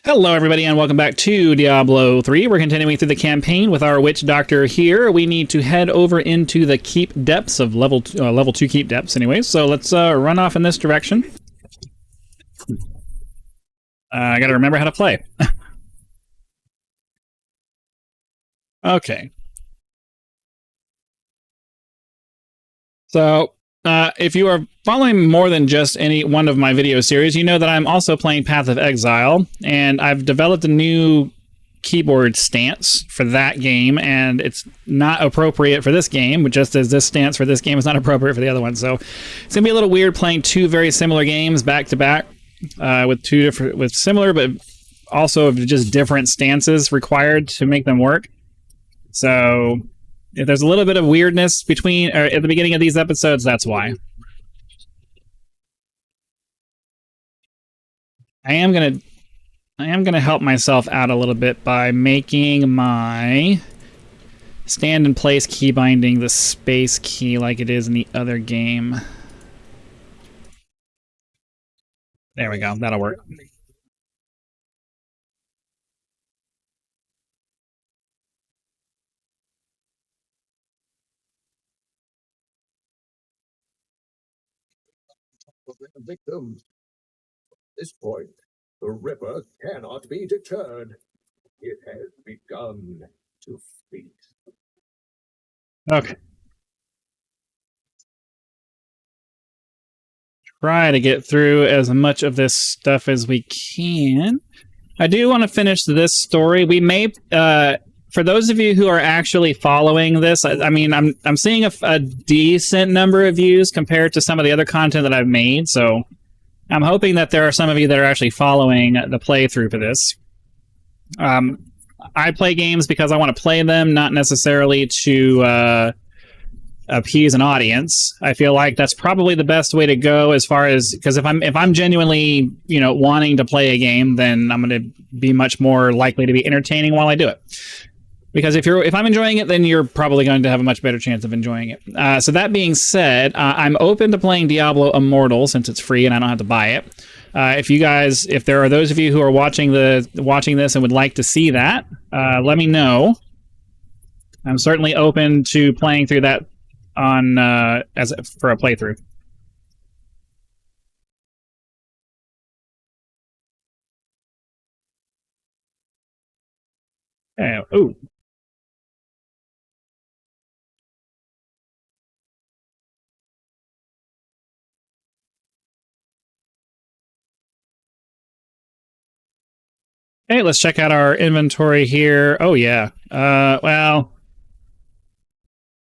Hello, everybody, and welcome back to Diablo 3. We're continuing through the campaign with our witch doctor here. We need to head over into the keep depths of level 2 keep depths anyway, so let's run off in this direction. I gotta remember how to play. Okay. So, if you are following more than just any one of my video series, you know that I'm also playing Path of Exile, and I've developed a new keyboard stance for that game, and it's not appropriate for this game, just as this stance for this game is not appropriate for the other one. So it's gonna be a little weird playing two very similar games back to back with similar but also just different stances required to make them work. So if there's a little bit of weirdness between or at the beginning of these episodes, that's why. I am gonna help myself out a little bit by making my stand in place key binding the space key like it is in the other game. There we go. That'll work. Victims. At this point, the river cannot be deterred. It has begun to feed. Okay. Try to get through as much of this stuff as we can. I do want to finish this story. We may, for those of you who are actually following this, I mean, I'm seeing a decent number of views compared to some of the other content that I've made. So I'm hoping that there are some of you that are actually following the playthrough for this. I play games because I want to play them, not necessarily to appease an audience. I feel like that's probably the best way to go as far as, because if I'm genuinely, wanting to play a game, then I'm going to be much more likely to be entertaining while I do it. Because if I'm enjoying it, then you're probably going to have a much better chance of enjoying it. So that being said, I'm open to playing Diablo Immortal since it's free and I don't have to buy it. If there are those of you who are watching this and would like to see that, let me know. I'm certainly open to playing through that on for a playthrough. Ooh. Hey, let's check out our inventory here. Oh yeah. Well,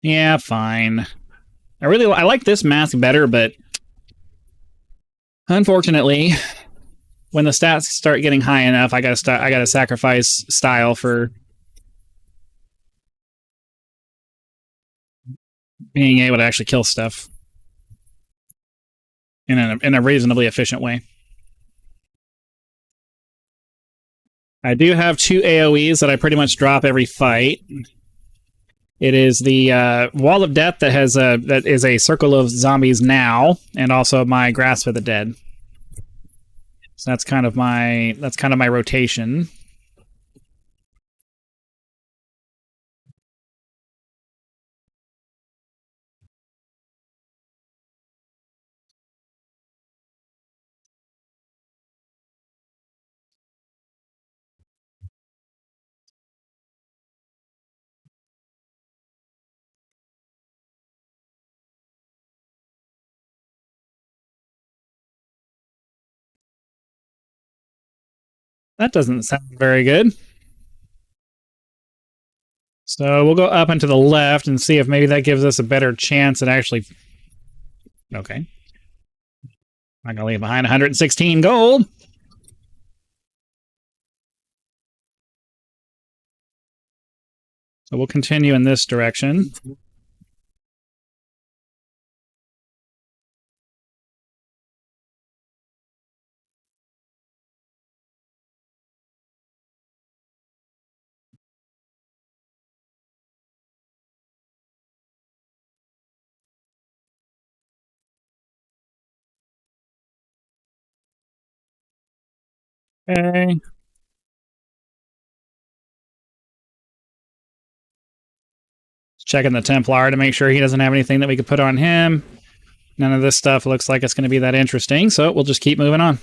yeah, fine. I like this mask better, but unfortunately, when the stats start getting high enough, I gotta sacrifice style for being able to actually kill stuff in a reasonably efficient way. I do have two AoEs that I pretty much drop every fight. It is the Wall of Death that is a circle of zombies now, and also my Grasp of the Dead. So that's kind of my rotation. That doesn't sound very good. So we'll go up and to the left and see if maybe that gives us a better chance at actually... Okay. I'm going to leave behind 116 gold. So we'll continue in this direction. Okay. Checking the Templar to make sure he doesn't have anything that we could put on him. None of this stuff looks like it's going to be that interesting, so we'll just keep moving on.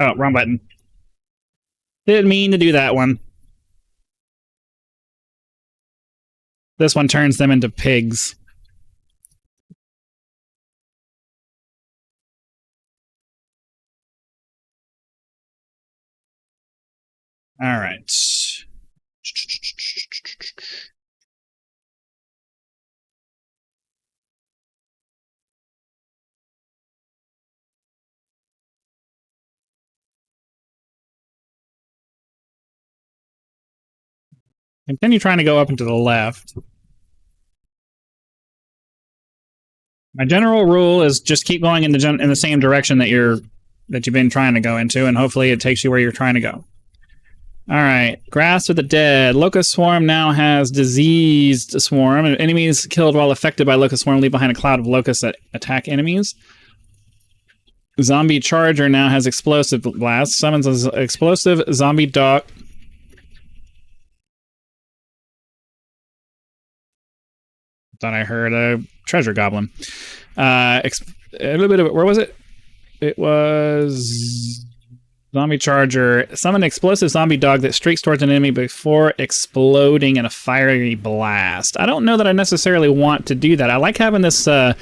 Oh, wrong button. Didn't mean to do that one. This one turns them into pigs. All right. Continue trying to go up and to the left. My general rule is just keep going in the same direction that you've been trying to go into, and hopefully it takes you where you're trying to go. All right, Grasp of the Dead. Locust Swarm now has Diseased Swarm. Enemies killed while affected by Locust Swarm leave behind a cloud of locusts that attack enemies. Zombie Charger now has Explosive Blast. Summons an explosive zombie dog. Thought I heard a treasure goblin. A little bit of it. Where was it? It was Zombie Charger. Summon an explosive zombie dog that streaks towards an enemy before exploding in a fiery blast. I don't know that I necessarily want to do that. I like having this. I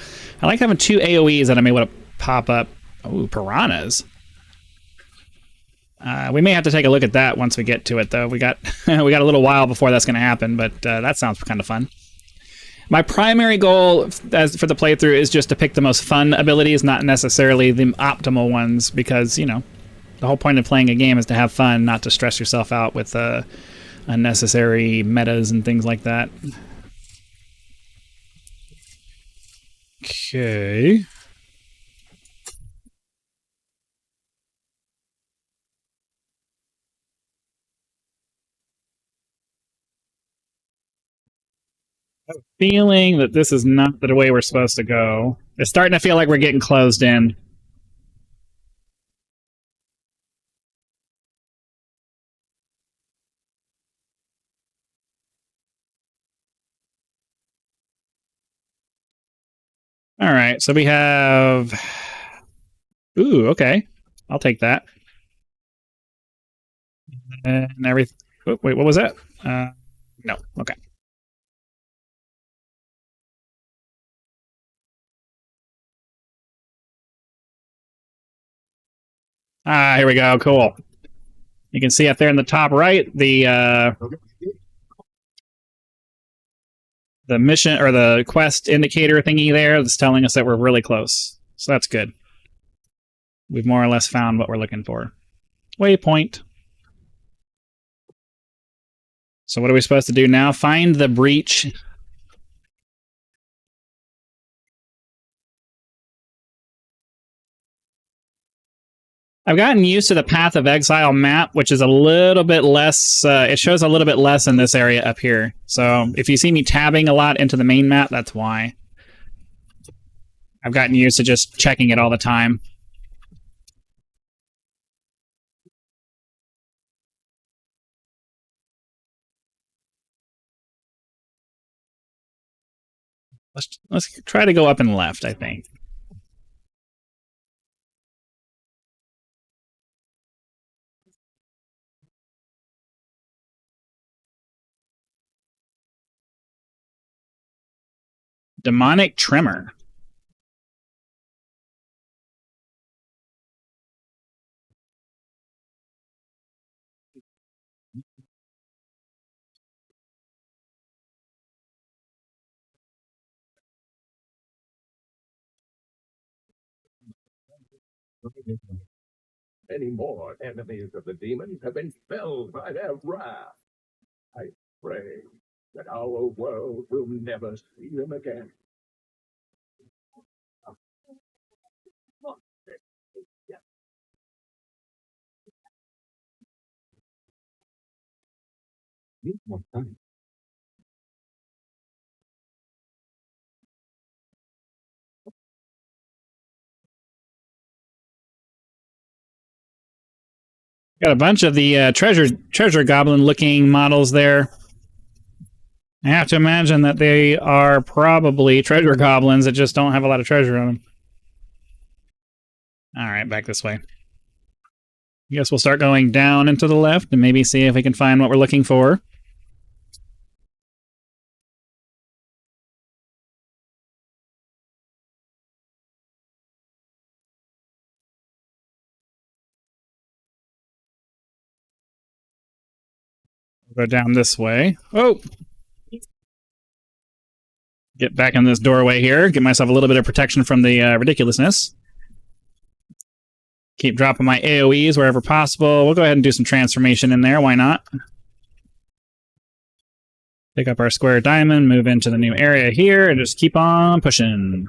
like having two AOEs that I'm able to pop up. Ooh, piranhas. We may have to take a look at that once we get to it, though. We got a little while before that's going to happen, but that sounds kind of fun. My primary goal for the playthrough is just to pick the most fun abilities, not necessarily the optimal ones, because, you know, the whole point of playing a game is to have fun, not to stress yourself out with unnecessary metas and things like that. Okay. Feeling that this is not the way we're supposed to go. It's starting to feel like we're getting closed in. All right, so we have... Ooh, okay. I'll take that. And everything... Oh, wait, what was that? No, okay. Ah, here we go. Cool. You can see up there in the top right the mission or the quest indicator thingy there that's telling us that we're really close. So that's good. We've more or less found what we're looking for. Waypoint. So what are we supposed to do now? Find the breach. I've gotten used to the Path of Exile map, which is a little bit less, it shows a little bit less in this area up here. So if you see me tabbing a lot into the main map, that's why. I've gotten used to just checking it all the time. Let's try to go up and left, I think. Demonic Tremor. Many more enemies of the demons have been felled by their wrath. I pray that our world will never see them again. Got a bunch of the treasure goblin looking models there. I have to imagine that they are probably treasure goblins that just don't have a lot of treasure on them. All right, back this way. I guess we'll start going down and to the left and maybe see if we can find what we're looking for. We'll go down this way. Oh! Get back in this doorway here. Get myself a little bit of protection from the ridiculousness. Keep dropping my AoEs wherever possible. We'll go ahead and do some transformation in there. Why not? Pick up our square diamond, move into the new area here, and just keep on pushing.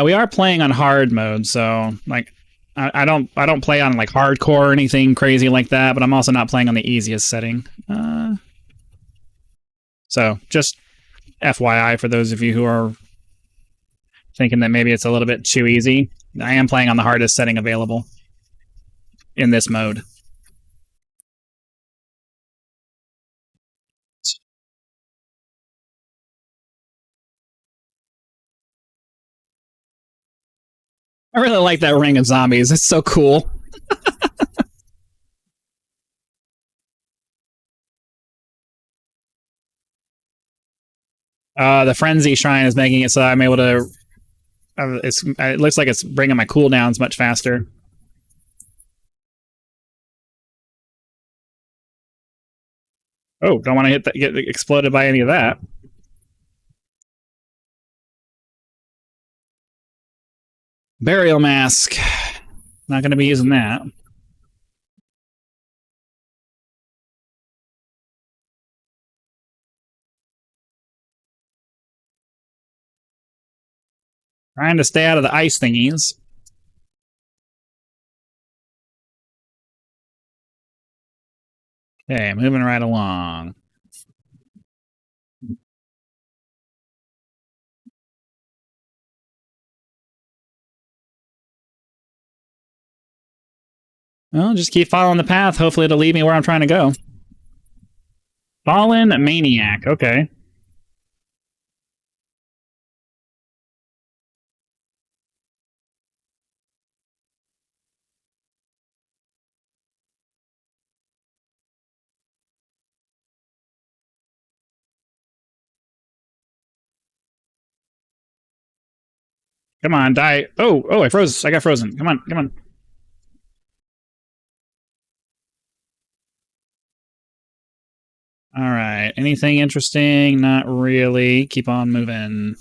We are playing on hard mode, so like I don't play on like hardcore or anything crazy like that, but I'm also not playing on the easiest setting. So just FYI for those of you who are thinking that maybe it's a little bit too easy. I am playing on the hardest setting available in this mode. I really like that ring of zombies. It's so cool. The frenzy shrine is making it so I'm able to. It looks like it's bringing my cooldowns much faster. Oh, don't want to get exploded by any of that. Burial mask. Not going to be using that. Trying to stay out of the ice thingies. Okay, moving right along. Well, just keep following the path. Hopefully it'll lead me where I'm trying to go. Fallen Maniac. Okay. Come on, die. Oh, I froze. I got frozen. Come on. All right. Anything interesting? Not really. Keep on moving.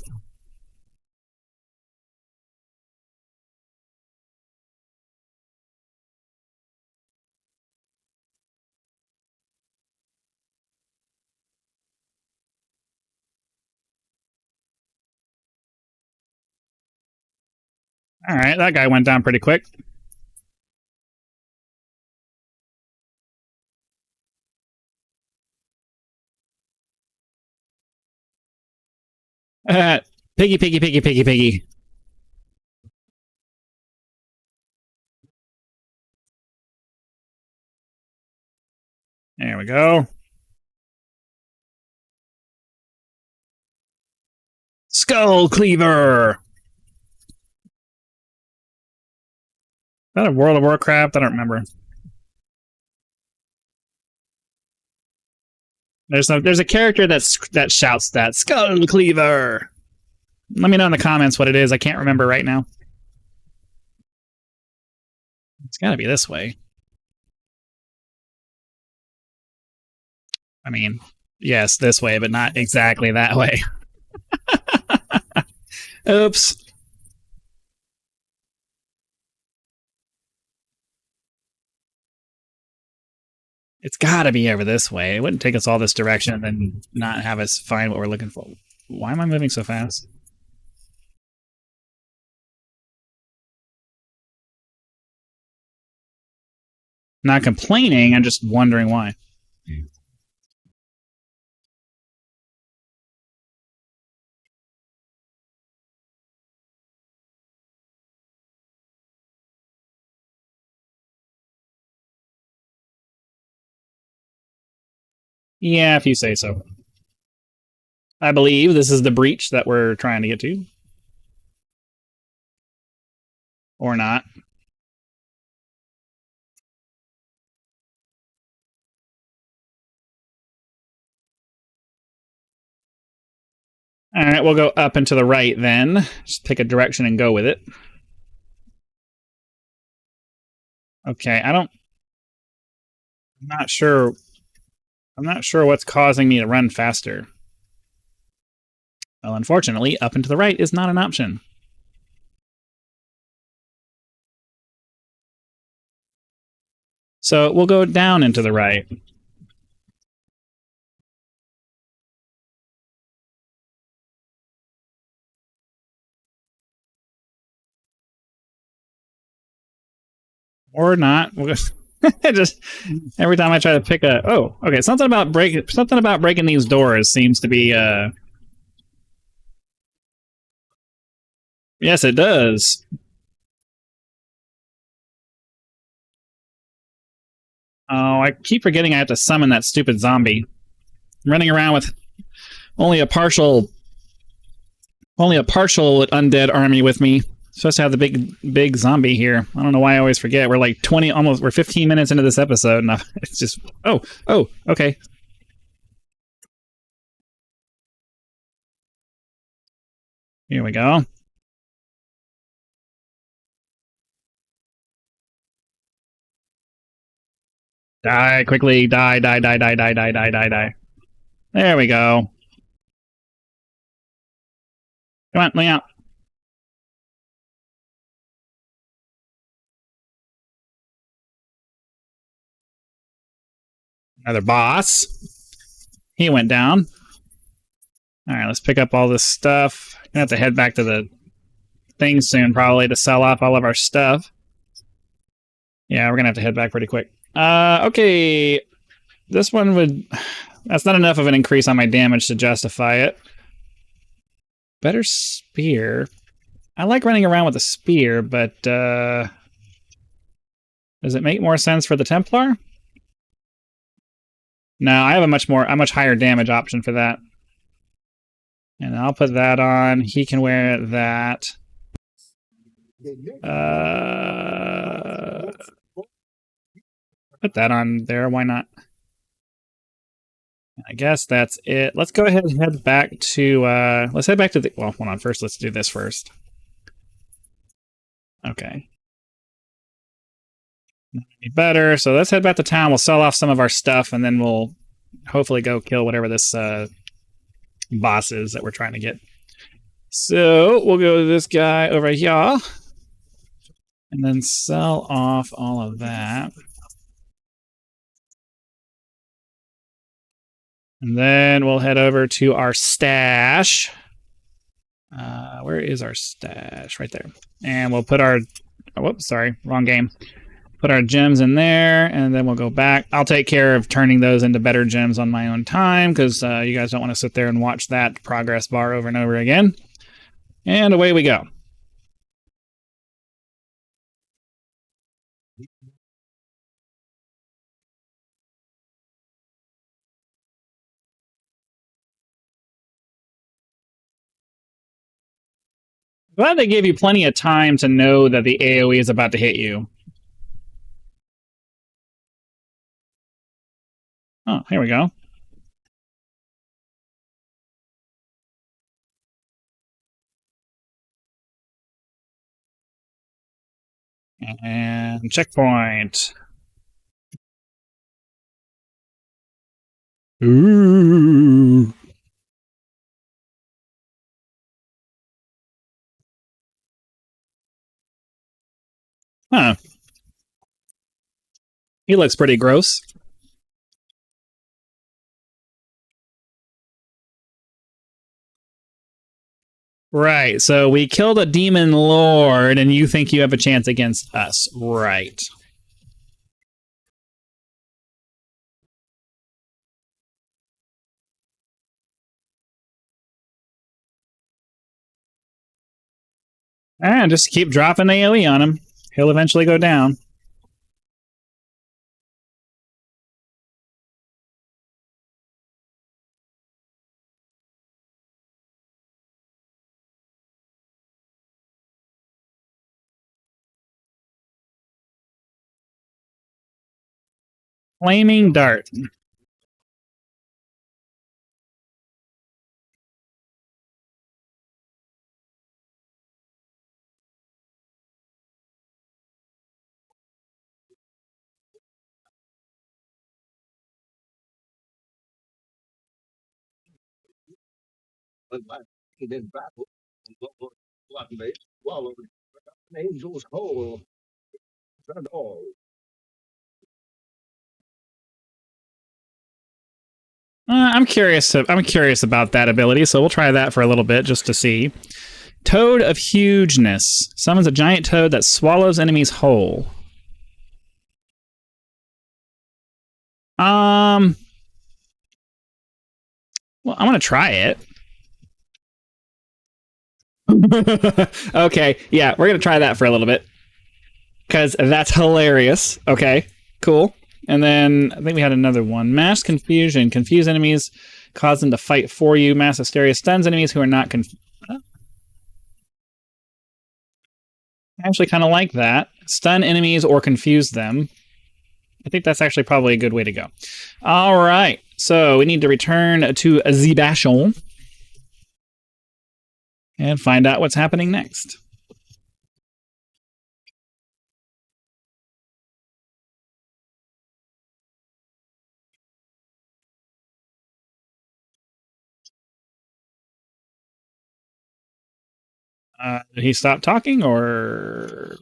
All right, that guy went down pretty quick. Piggy. There we go. Skull Cleaver. Is that a World of Warcraft? I don't remember. There's a character that shouts that Skull Cleaver. Let me know in the comments what it is. I can't remember right now. It's got to be this way. I mean, yes, this way, but not exactly that way. Oops. It's got to be over this way. It wouldn't take us all this direction and then not have us find what we're looking for. Why am I moving so fast? Not complaining, I'm just wondering why. Yeah, if you say so. I believe this is the breach that we're trying to get to. Or not. All right, we'll go up and to the right then. Just pick a direction and go with it. Okay, I'm not sure. I'm not sure what's causing me to run faster. Well, unfortunately, up and to the right is not an option. So we'll go down and to the right. Or not. We'll just every time I try to pick a okay, something about breaking these doors seems to be yes, it does. Oh, I keep forgetting I have to summon that stupid zombie. I'm running around with only a partial undead army with me. Supposed to have the big zombie here. I don't know why I always forget. We're like we're 15 minutes into this episode, and it's just okay. Here we go. Die quickly! Die! Die! Die! Die! Die! Die! Die! Die! Die! There we go. Come on, let me out. Another boss. He went down. All right, let's pick up all this stuff. Gonna have to head back to the thing soon, probably, to sell off all of our stuff. Yeah, we're gonna have to head back pretty quick. Okay. This one would... That's not enough of an increase on my damage to justify it. Better spear. I like running around with a spear, but does it make more sense for the Templar? No, I have a much higher damage option for that. And I'll put that on. He can wear that. Put that on there. Why not? I guess that's it. Let's go ahead and head back to let's head back to the well, hold on, first let's do this first. Okay. Better. So let's head back to town. We'll sell off some of our stuff and then we'll hopefully go kill whatever this boss is that we're trying to get. So we'll go to this guy over here and then sell off all of that. And then we'll head over to our stash. Where is our stash? Right there. And we'll put our... Oh, whoops, sorry. Wrong game. Put our gems in there, and then we'll go back. I'll take care of turning those into better gems on my own time, because you guys don't want to sit there and watch that progress bar over and over again. And away we go. Glad they gave you plenty of time to know that the AoE is about to hit you. Oh, here we go. And checkpoint. Ooh. Huh. He looks pretty gross. Right, so we killed a demon lord, and you think you have a chance against us. Right. And just keep dropping AoE on him. He'll eventually go down. Flaming dart. And last in battle, Gluttonous swallowed an angel's whole and all. I'm curious. I'm curious about that ability, so we'll try that for a little bit just to see. Toad of Hugeness summons a giant toad that swallows enemies whole. Well, I want to try it. Okay, yeah, we're gonna try that for a little bit because that's hilarious. Okay, cool. And then I think we had another one. Mass Confusion. Confuse enemies, cause them to fight for you. Mass Hysteria stuns enemies who are not confused. I actually kind of like that. Stun enemies or confuse them. I think that's actually probably a good way to go. All right, so we need to return to Zibashon and find out what's happening next. Did he stop talking, or?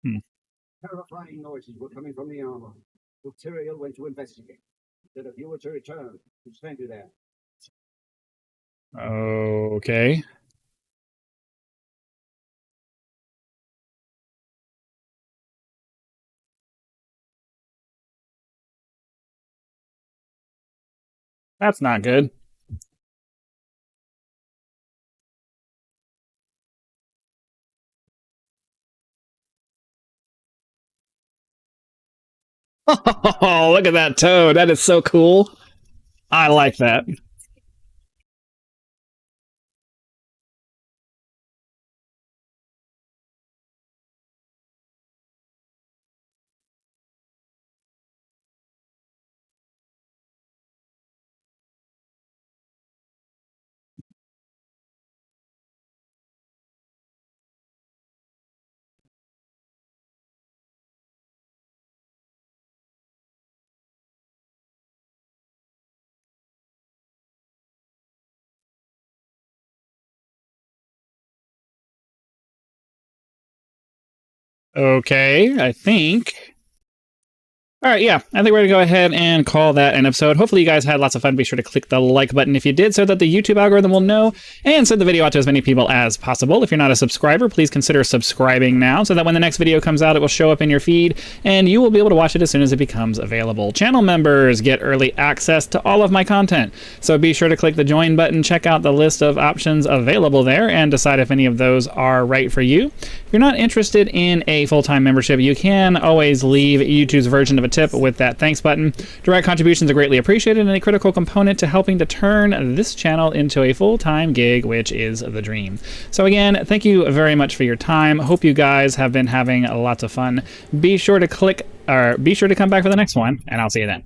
Terrifying noises were coming from the armor. So Tyrael went to investigate. Said if you were to return, he'd send you there. Okay. That's not good. Oh, look at that toad. That is so cool. I like that. Okay, I think. All right, yeah, I think we're going to go ahead and call that an episode. Hopefully you guys had lots of fun. Be sure to click the like button if you did so that the YouTube algorithm will know and send the video out to as many people as possible. If you're not a subscriber, please consider subscribing now so that when the next video comes out, it will show up in your feed and you will be able to watch it as soon as it becomes available. Channel members get early access to all of my content, so be sure to click the join button, check out the list of options available there, and decide if any of those are right for you. If you're not interested in a full-time membership, you can always leave YouTube's version of a tip with that thanks button. Direct contributions are greatly appreciated and a critical component to helping to turn this channel into a full-time gig, which is the dream. So again, thank you very much for your time. Hope you guys have been having lots of fun. Be sure to come back for the next one, and I'll see you then.